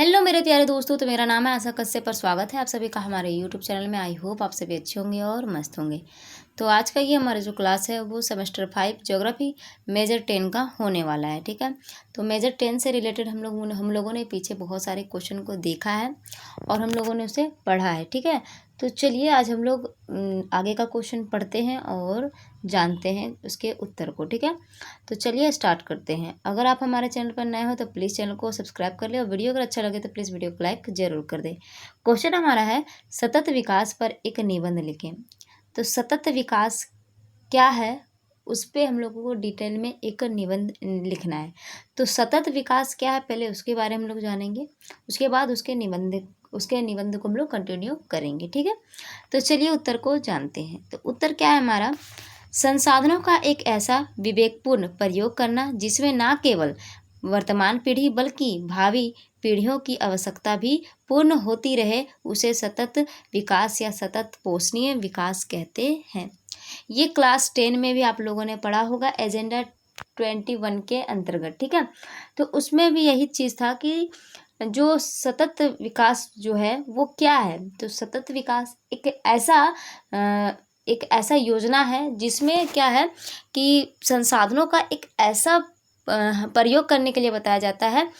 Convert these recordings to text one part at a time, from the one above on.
Hello मेरे प्यारे दोस्तों, तो मेरा नाम है आशा कश्यप पर स्वागत है आप सभी का हमारे यूट्यूब चैनल में। आई होप आप सभी अच्छे होंगे और मस्त होंगे। तो आज का ये हमारा जो क्लास है वो सेमेस्टर 5 ज्योग्राफी मेजर 10 का होने वाला है। ठीक है, तो मेजर 10 से रिलेटेड हम लोगों ने पीछे बहुत सारे क्वेश्चन को देखा है और हम लोगों ने उसे पढ़ा है। ठीक है, तो चलिए आज हम लोग आगे का क्वेश्चन पढ़ते हैं और जानते हैं उसके उत्तर को। ठीक है, तो चलिए स्टार्ट करते हैं। अगर आप हमारे चैनल पर नए हो तो प्लीज़ चैनल को सब्सक्राइब कर ले और वीडियो अगर अच्छा लगे तो प्लीज़ वीडियो को लाइक जरूर कर दें। क्वेश्चन हमारा है, सतत विकास पर एक निबंध लिखें। तो सतत विकास क्या है उस पर हम लोगों को डिटेल में एक निबंध लिखना है। तो सतत विकास क्या है पहले उसके बारे में हम लोग जानेंगे, उसके बाद उसके निबंध को हम लोग कंटिन्यू करेंगे। ठीक है, तो चलिए उत्तर को जानते हैं। तो उत्तर क्या है हमारा, संसाधनों का एक ऐसा विवेकपूर्ण प्रयोग करना जिसमें न केवल वर्तमान पीढ़ी बल्कि भावी पीढ़ियों की आवश्यकता भी पूर्ण होती रहे, उसे सतत विकास या सतत पोषणीय विकास कहते हैं। ये क्लास 10 में भी आप लोगों ने पढ़ा होगा, एजेंडा 21 के अंतर्गत। ठीक है, तो उसमें भी यही चीज़ था कि जो सतत विकास जो है वो क्या है। तो सतत विकास एक ऐसा योजना है जिसमें क्या है कि संसाधनों का एक ऐसा प्रयोग करने के लिए बताया जाता है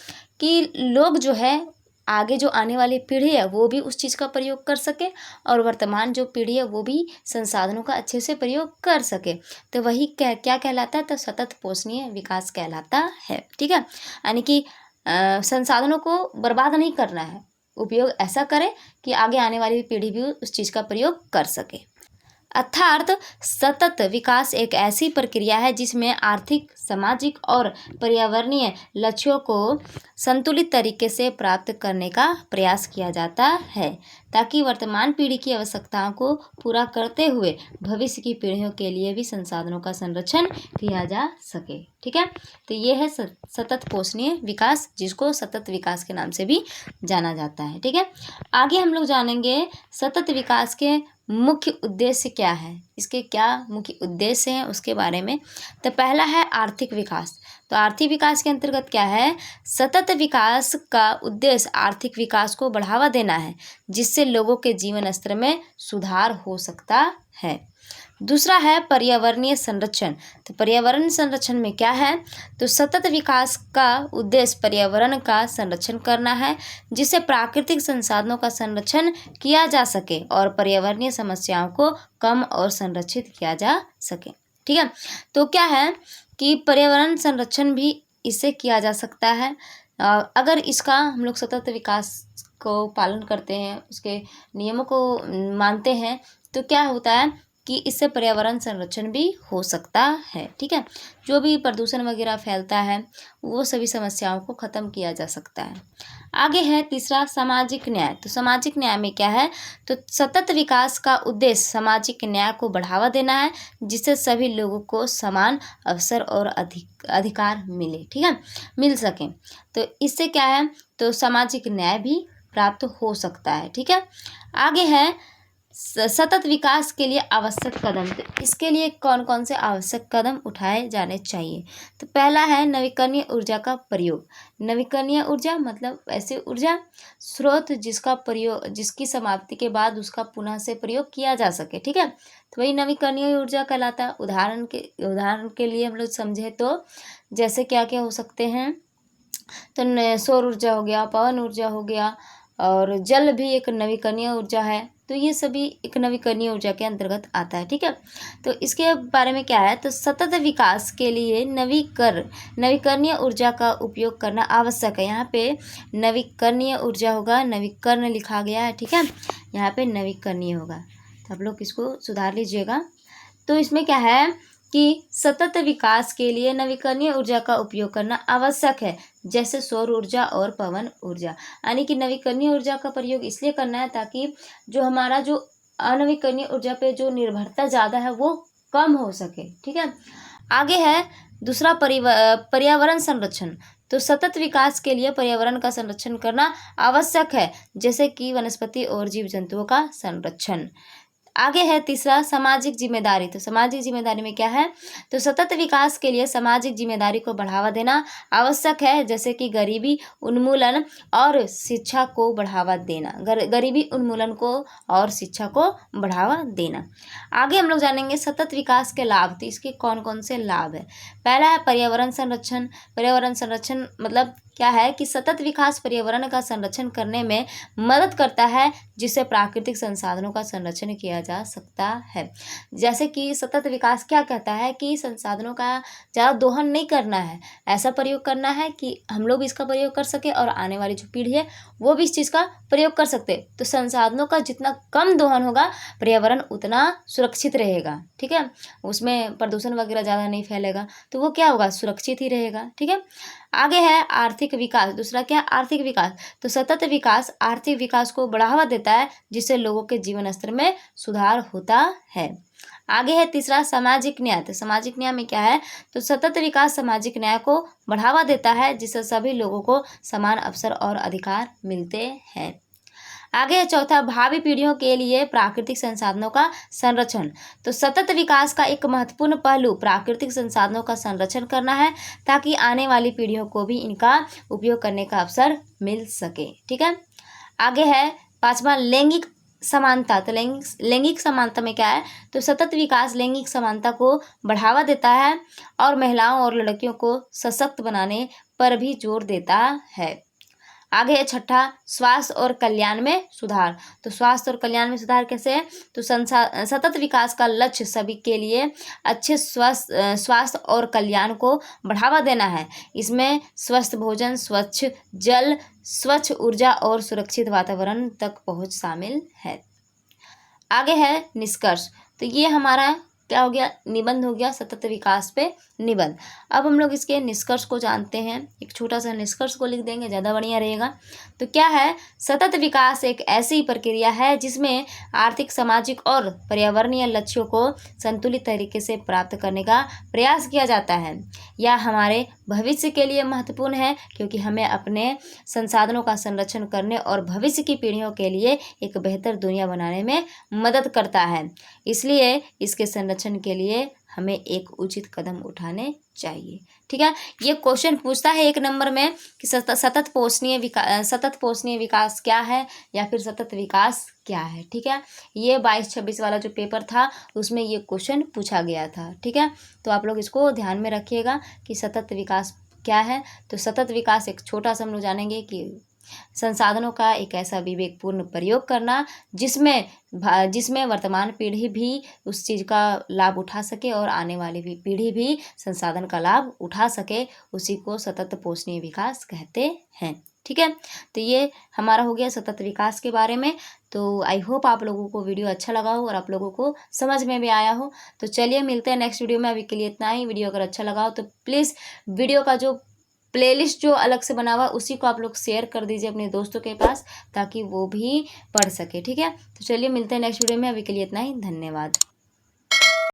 कि लोग जो है आगे जो आने वाली पीढ़ी है वो भी उस चीज़ का प्रयोग कर सके और वर्तमान जो पीढ़ी है वो भी संसाधनों का अच्छे से प्रयोग कर सके। तो वही क्या कहलाता है, तो सतत पोषणीय विकास कहलाता है। ठीक है, यानी कि संसाधनों को बर्बाद नहीं करना है, उपयोग ऐसा करें कि आगे आने वाली पीढ़ी भी उस चीज़ का प्रयोग कर सके। अर्थात सतत विकास एक ऐसी प्रक्रिया है जिसमें आर्थिक, सामाजिक और पर्यावरणीय लक्ष्यों को संतुलित तरीके से प्राप्त करने का प्रयास किया जाता है ताकि वर्तमान पीढ़ी की आवश्यकताओं को पूरा करते हुए भविष्य की पीढ़ियों के लिए भी संसाधनों का संरक्षण किया जा सके। ठीक है, तो ये है सतत पोषणीय विकास, जिसको सतत विकास के नाम से भी जाना जाता है। ठीक है, आगे हम लोग जानेंगे सतत विकास के मुख्य उद्देश्य क्या है, इसके क्या मुख्य उद्देश्य हैं उसके बारे में। तो पहला है आर्थिक विकास। तो आर्थिक विकास के अंतर्गत क्या है, सतत विकास का उद्देश्य आर्थिक विकास को बढ़ावा देना है जिससे लोगों के जीवन स्तर में सुधार हो सकता है। दूसरा है पर्यावरणीय संरक्षण। तो पर्यावरण संरक्षण में क्या है, तो सतत विकास का उद्देश्य पर्यावरण का संरक्षण करना है जिससे प्राकृतिक संसाधनों का संरक्षण किया जा सके और पर्यावरणीय समस्याओं को कम और संरक्षित किया जा सके। ठीक है, तो क्या है कि पर्यावरण संरक्षण भी इससे किया जा सकता है अगर इसका हम लोग सतत विकास को पालन करते हैं, उसके नियमों को मानते हैं, तो क्या होता है कि इससे पर्यावरण संरक्षण भी हो सकता है। ठीक है, जो भी प्रदूषण वगैरह फैलता है वो सभी समस्याओं को ख़त्म किया जा सकता है। आगे है तीसरा सामाजिक न्याय। तो सामाजिक न्याय में क्या है, तो सतत विकास का उद्देश्य सामाजिक न्याय को बढ़ावा देना है जिससे सभी लोगों को समान अवसर और अधिकार मिले। ठीक है, मिल सके, तो इससे क्या है, तो सामाजिक न्याय भी प्राप्त हो सकता है। ठीक है, आगे है सतत विकास के लिए आवश्यक कदम। तो इसके लिए कौन कौन से आवश्यक कदम उठाए जाने चाहिए। तो पहला है नवीकरणीय ऊर्जा का प्रयोग। नवीकरणीय ऊर्जा मतलब ऐसे ऊर्जा स्रोत जिसकी समाप्ति के बाद उसका पुनः से प्रयोग किया जा सके। ठीक है, तो वही नवीकरणीय ऊर्जा कहलाता है। उदाहरण के लिए हम लोग समझे तो जैसे क्या क्या हो सकते हैं, तो सौर ऊर्जा हो गया, पवन ऊर्जा हो गया और जल भी एक नवीकरणीय ऊर्जा है। तो ये सभी एक नवीकरणीय ऊर्जा के अंतर्गत आता है। ठीक है, तो इसके बारे में क्या है, तो सतत विकास के लिए नवीकरणीय ऊर्जा का उपयोग करना आवश्यक है। यहाँ पे नवीकरणीय ऊर्जा होगा, नवीकरण लिखा गया है। ठीक है, यहाँ पे नवीकरणीय होगा, तो आप लोग इसको सुधार लीजिएगा। तो इसमें क्या है कि सतत विकास के लिए नवीकरणीय ऊर्जा का उपयोग करना आवश्यक है, जैसे सौर ऊर्जा और पवन ऊर्जा। यानी कि नवीकरणीय ऊर्जा का प्रयोग इसलिए करना है ताकि जो हमारा जो अनवीकरणीय ऊर्जा पे जो निर्भरता ज़्यादा है वो कम हो सके। ठीक है, आगे है दूसरा पर्यावरण संरक्षण। तो सतत विकास के लिए पर्यावरण का संरक्षण करना आवश्यक है, जैसे कि वनस्पति और जीव जंतुओं का संरक्षण। आगे है तीसरा सामाजिक जिम्मेदारी। तो सामाजिक जिम्मेदारी में क्या है, तो सतत विकास के लिए सामाजिक जिम्मेदारी को बढ़ावा देना आवश्यक है, जैसे कि गरीबी उन्मूलन और शिक्षा को बढ़ावा देना, गरीबी उन्मूलन को और शिक्षा को बढ़ावा देना। आगे हम लोग जानेंगे सतत विकास के लाभ। तो इसके कौन कौन से लाभ है। पहला है पर्यावरण संरक्षण। पर्यावरण संरक्षण मतलब क्या है कि सतत विकास पर्यावरण का संरक्षण करने में मदद करता है, जिससे प्राकृतिक संसाधनों का संरक्षण किया जा सकता है। जैसे कि सतत विकास क्या कहता है कि संसाधनों का ज़्यादा दोहन नहीं करना है, ऐसा प्रयोग करना है कि हम लोग इसका प्रयोग कर सके और आने वाली जो पीढ़ी है वो भी इस चीज़ का प्रयोग कर सकते। तो संसाधनों का जितना कम दोहन होगा पर्यावरण उतना सुरक्षित रहेगा, ठीक है, उसमें प्रदूषण वगैरह ज़्यादा नहीं फैलेगा, तो वो क्या होगा, सुरक्षित ही रहेगा, ठीक है। आगे है आर्थिक विकास। दूसरा क्या, आर्थिक विकास। तो सतत विकास आर्थिक विकास को बढ़ावा देता है, जिससे लोगों के जीवन स्तर में सुधार होता है। आगे है तीसरा सामाजिक न्याय। तो सामाजिक न्याय में क्या है, तो सतत विकास सामाजिक न्याय को बढ़ावा देता है, जिससे सभी लोगों को समान अवसर और अधिकार मिलते हैं। आगे है चौथा भावी पीढ़ियों के लिए प्राकृतिक संसाधनों का संरक्षण। तो सतत विकास का एक महत्वपूर्ण पहलू प्राकृतिक संसाधनों का संरक्षण करना है, ताकि आने वाली पीढ़ियों को भी इनका उपयोग करने का अवसर मिल सके, ठीक है। आगे है पांचवा लैंगिक समानता। तो लैंगिक समानता में क्या है, तो सतत विकास लैंगिक समानता को बढ़ावा देता है और महिलाओं और लड़कियों को सशक्त बनाने पर भी जोर देता है। आगे है छठा स्वास्थ्य और कल्याण में सुधार। तो स्वास्थ्य और कल्याण में सुधार कैसे है, तो सतत विकास का लक्ष्य सभी के लिए अच्छे स्वास्थ्य और कल्याण को बढ़ावा देना है। इसमें स्वस्थ भोजन, स्वच्छ जल, स्वच्छ ऊर्जा और सुरक्षित वातावरण तक पहुंच शामिल है। आगे है निष्कर्ष। तो ये हमारा क्या हो गया, निबंध हो गया सतत विकास पे निबंध। अब हम लोग इसके निष्कर्ष को जानते हैं। एक छोटा सा निष्कर्ष को लिख देंगे, ज़्यादा बढ़िया रहेगा। तो क्या है, सतत विकास एक ऐसी प्रक्रिया है जिसमें आर्थिक, सामाजिक और पर्यावरणीय लक्ष्यों को संतुलित तरीके से प्राप्त करने का प्रयास किया जाता है। यह हमारे भविष्य के लिए महत्वपूर्ण है, क्योंकि हमें अपने संसाधनों का संरक्षण करने और भविष्य की पीढ़ियों के लिए एक बेहतर दुनिया बनाने में मदद करता है। इसलिए इसके संरक्षण के लिए हमें एक उचित कदम उठाने चाहिए, ठीक है। ये क्वेश्चन पूछता है 1 नंबर में कि सतत पोषणीय विकास क्या है, या फिर सतत विकास क्या है, ठीक है। ये 22-26 वाला जो पेपर था उसमें ये क्वेश्चन पूछा गया था, ठीक है। तो आप लोग इसको ध्यान में रखिएगा कि सतत विकास क्या है। तो सतत विकास एक छोटा सा हम लोग जानेंगे कि संसाधनों का एक ऐसा विवेकपूर्ण प्रयोग करना जिसमें वर्तमान पीढ़ी भी उस चीज़ का लाभ उठा सके और आने वाली भी पीढ़ी भी संसाधन का लाभ उठा सके, उसी को सतत पोषणीय विकास कहते हैं, ठीक है। तो ये हमारा हो गया सतत विकास के बारे में। तो आई होप आप लोगों को वीडियो अच्छा लगा हो और आप लोगों को समझ में भी आया हो। तो चलिए मिलते हैं नेक्स्ट वीडियो में। अभी के लिए इतना ही। वीडियो अगर अच्छा लगा हो तो प्लीज़ वीडियो का जो प्लेलिस्ट जो अलग से बना हुआ उसी को आप लोग शेयर कर दीजिए अपने दोस्तों के पास, ताकि वो भी पढ़ सके, ठीक है। तो चलिए मिलते हैं नेक्स्ट वीडियो में। अभी के लिए इतना ही। धन्यवाद।